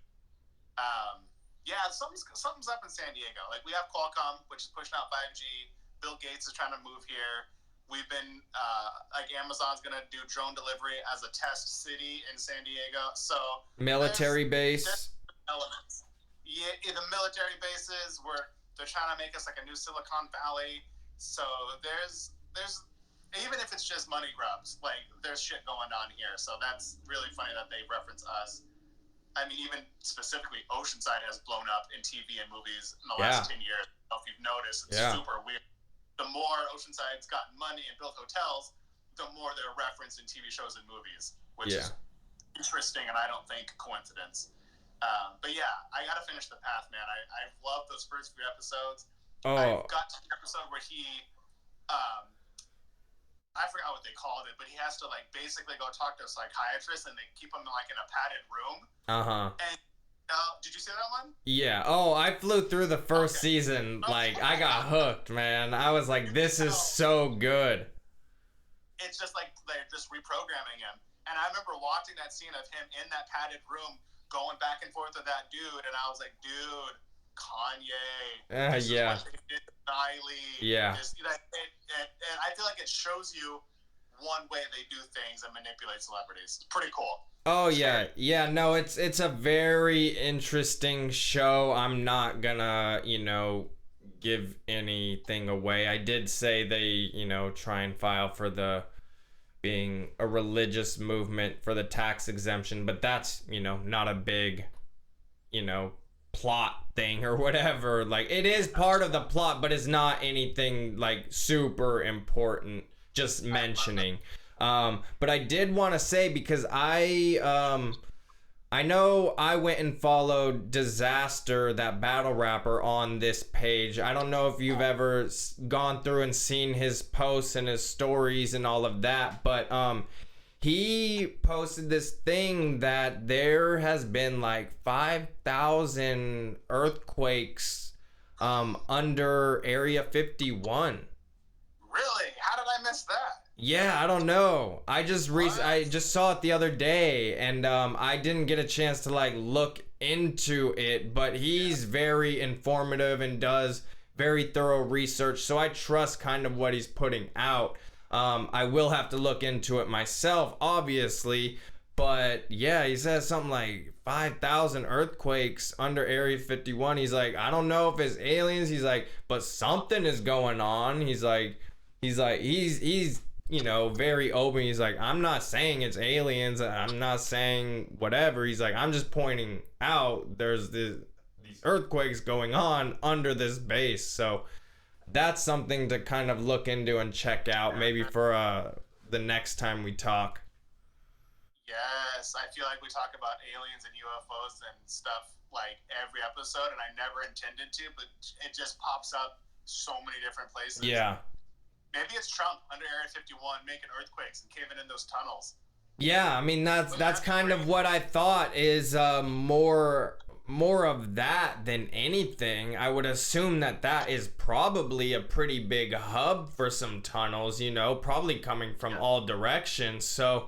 Yeah, something's up in San Diego. Like we have Qualcomm, which is pushing out 5G. Bill Gates is trying to move here. We've been like Amazon's gonna do drone delivery as a test city in San Diego. So military base. Elements. Yeah, in the military bases where they're trying to make us like a new Silicon Valley. So there's even if it's just money grubs, like there's shit going on here. So that's really funny that they reference us. I mean, even specifically, Oceanside has blown up in TV and movies in the last 10 years. I don't know if you've noticed, it's super weird. The more Oceanside's gotten money and built hotels, the more they're referenced in TV shows and movies, which is interesting, and I don't think coincidence. But yeah, I gotta finish The Path, man. I love those first few episodes. I got to the episode where he, I forgot what they called it, but he has to like basically go talk to a psychiatrist, and they keep him like in a padded room. Uh-huh. And Did you see that one? Yeah. Oh, I flew through the first Okay. season. Like, Okay. I got hooked, man. I was like, You can this is tell so good. it's just like they're just reprogramming him. And I remember watching that scene of him in that padded room going back and forth with that dude, and I was like, dude, Kanye, this is Yeah. what they did to Miley. Yeah. And I feel like it shows you one way they do things and manipulate celebrities. It's pretty cool. Oh Scary. yeah, yeah. No, it's a very interesting show. I'm not gonna, give anything away. I did say they, try and file for the being a religious movement for the tax exemption, but that's, not a big, you know, plot thing or whatever. Like it is part of the plot, but it's not anything like super important. Just mentioning. But I did want to say because I know I went and followed Disaster, that battle rapper, on this page. I don't know if you've ever gone through and seen his posts and his stories and all of that, but he posted this thing that there has been like 5,000 earthquakes under Area 51. Really? How did I miss that? Yeah, I don't know. What? I just saw it the other day, and I didn't get a chance to like look into it. But he's very informative and does very thorough research, so I trust kind of what he's putting out. I will have to look into it myself, obviously. But yeah, he says something like 5,000 earthquakes under Area 51. He's like, I don't know if it's aliens. He's like, but something is going on. He's very open. He's like, I'm not saying it's aliens. I'm not saying whatever. He's like, I'm just pointing out these earthquakes going on under this base. So that's something to kind of look into and check out maybe for the next time we talk. Yes, I feel like we talk about aliens and UFOs and stuff like every episode, and I never intended to, but it just pops up so many different places. Yeah. Maybe it's Trump under Area 51 making earthquakes and caving in those tunnels. Yeah, I mean that's kind of what I thought is more of that than anything. I would assume that is probably a pretty big hub for some tunnels, probably coming from all directions. So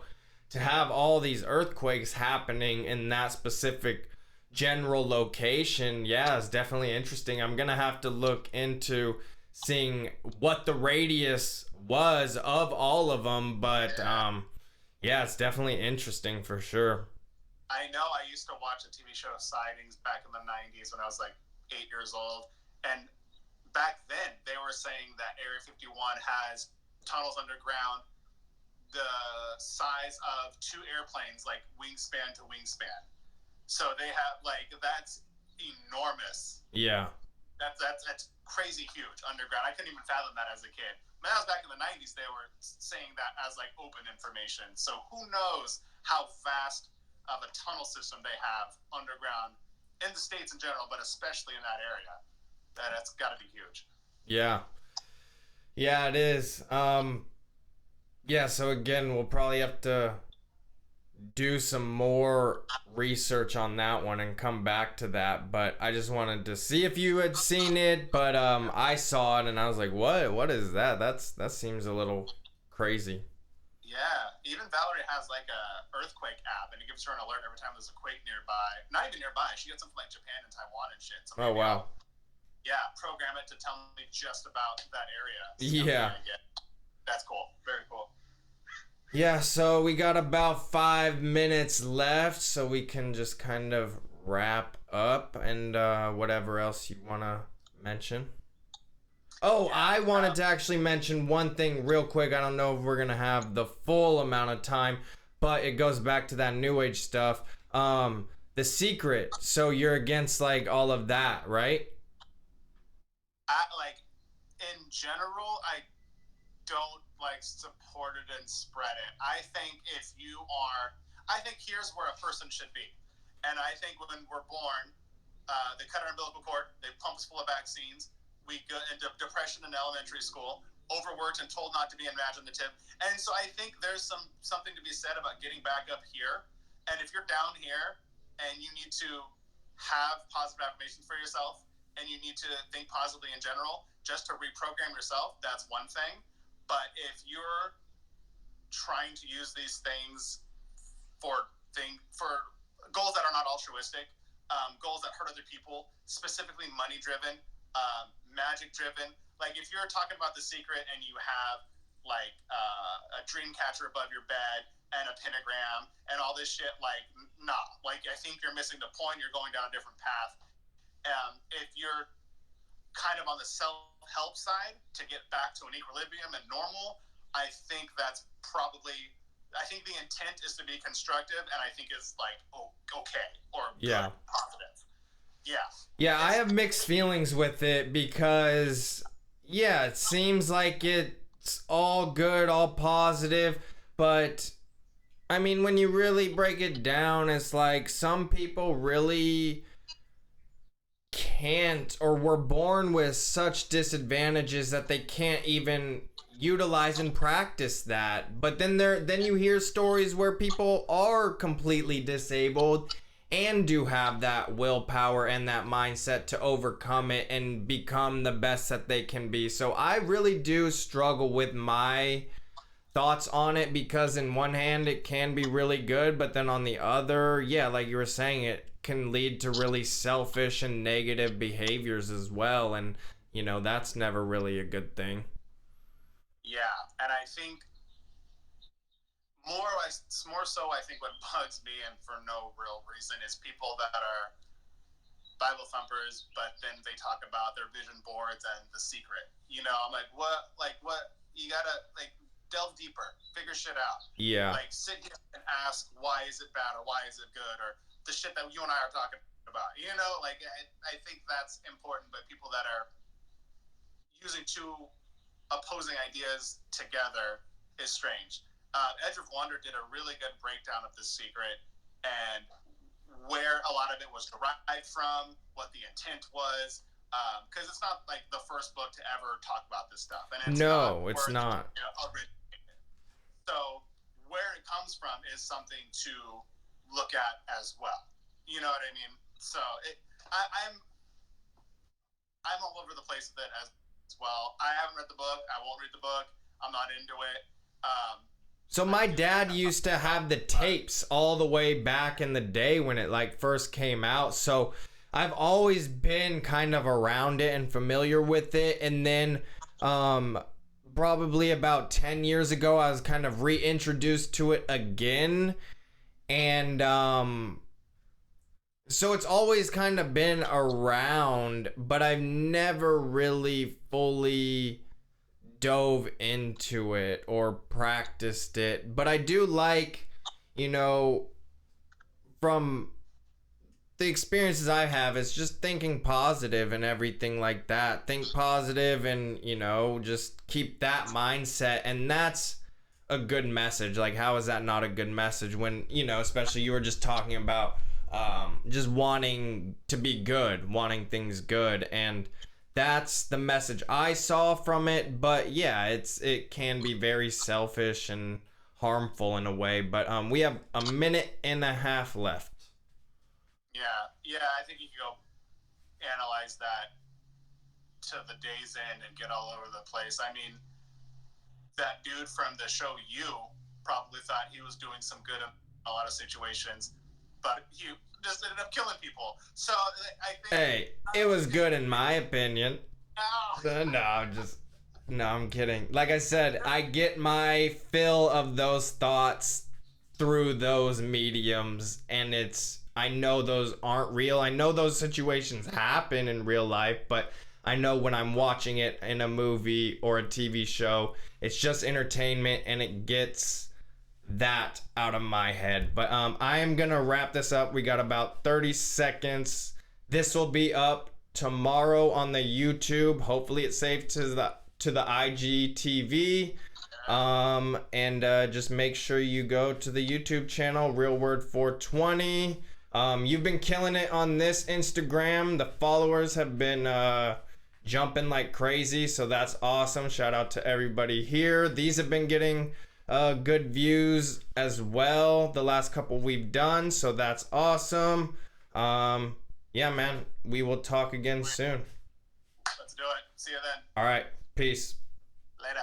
to have all these earthquakes happening in that specific general location, yeah, is definitely interesting. I'm gonna have to look into seeing what the radius was of all of them, but yeah, it's definitely interesting for sure. I know I used to watch a TV show, Sightings, back in the 90s when I was like 8 years old. And back then, they were saying that Area 51 has tunnels underground the size of two airplanes, like wingspan to wingspan. So they have, like, that's enormous. Yeah. That's crazy huge underground. I couldn't even fathom that as a kid. When that was back in the 90s, they were saying that as like open information. So who knows how vast of a tunnel system they have underground in the States in general, but especially in that area. That's got to be huge. Yeah. Yeah, it is. Yeah, so again, we'll probably have to do some more research on that one and come back to that, but I just wanted to see if you had seen it. But I saw it and I was like, what is that? That seems a little crazy. Yeah, even Valerie has like a earthquake app, and it gives her an alert every time there's a quake nearby. Not even nearby. She gets something like Japan and Taiwan and shit. So Oh wow. Yeah, program it to tell me just about that area. Yeah. That's cool. Very cool. Yeah, so we got about 5 minutes left, so we can just kind of wrap up and whatever else you want to mention. Oh, yeah, I wanted to actually mention one thing real quick. I don't know if we're going to have the full amount of time, but it goes back to that New Age stuff. The Secret. So you're against like all of that, right? Like in general, I don't like support it and spread it. I think here's where a person should be. And I think when we're born, they cut our umbilical cord, they pump us full of vaccines. We go into depression in elementary school, overworked and told not to be imaginative. And so I think there's something to be said about getting back up here. And if you're down here and you need to have positive affirmations for yourself and you need to think positively in general just to reprogram yourself, that's one thing. But if you're trying to use these things for goals that are not altruistic, goals that hurt other people, specifically money driven, magic driven. Like if you're talking about The Secret and you have like a dream catcher above your bed and a pentagram and all this shit, like nah, like I think you're missing the point. You're going down a different path. If you're kind of on the self-help side to get back to an equilibrium and normal, I think that's probably, I think the intent is to be constructive, and I think it's like okay or good, positive. Yeah, I have mixed feelings with it because it seems like it's all good, all positive, but I mean, when you really break it down, it's like some people really can't, or were born with such disadvantages that they can't even utilize and practice that. But then you hear stories where people are completely disabled and do have that willpower and that mindset to overcome it and become the best that they can be. So I really do struggle with my thoughts on it, because in one hand it can be really good, but then on the other, like you were saying, it can lead to really selfish and negative behaviors as well, and that's never really a good thing. And I think more so I think what bugs me, and for no real reason, is people that are Bible thumpers, but then they talk about their vision boards and The Secret. I'm like, what? You gotta delve deeper, figure shit out. Like sit here and ask, why is it bad or why is it good, or the shit that you and I are talking about. I think that's important, but people that are using two opposing ideas together is strange. Edge of Wonder did a really good breakdown of The Secret and where a lot of it was derived from, what the intent was, because it's not like the first book to ever talk about this stuff. And it's not. So where it comes from is something to look at as well. You know what I mean? So I'm all over the place with it as well. I haven't read the book. I won't read the book. I'm not into it. So my dad used to have the tapes all the way back in the day when it first came out. So I've always been kind of around it and familiar with it. And then probably about 10 years ago, I was kind of reintroduced to it again. And so it's always kind of been around, but I've never really fully dove into it or practiced it. But I do like, from the experiences I have, it's just thinking positive and everything like that. Think positive and, just keep that mindset. And that's a good message. Like, how is that not a good message when, especially you were just talking about just wanting to be good, wanting things good. And that's the message I saw from it. But it can be very selfish and harmful in a way. But we have a minute and a half left. I think you can go analyze that to the day's end and get all over the place. I mean, that dude from the show You probably thought he was doing some good in a lot of situations, but he just ended up killing people. So I think... Hey, it was good in my opinion. No, I'm kidding. Like I said, I get my fill of those thoughts through those mediums, and I know those aren't real. I know those situations happen in real life, but I know when I'm watching it in a movie or a TV show, it's just entertainment and it gets that out of my head. But I am going to wrap this up. We got about 30 seconds. This will be up tomorrow on the YouTube. Hopefully it's saved to the IGTV. And just make sure you go to the YouTube channel, Real Word 420. You've been killing it on this Instagram. The followers have been jumping like crazy, so that's awesome. Shout out to everybody here. These have been getting good views as well the last couple we've done, so that's awesome. Yeah, man. We will talk again soon. Let's do it. See you then. All right. Peace. Later.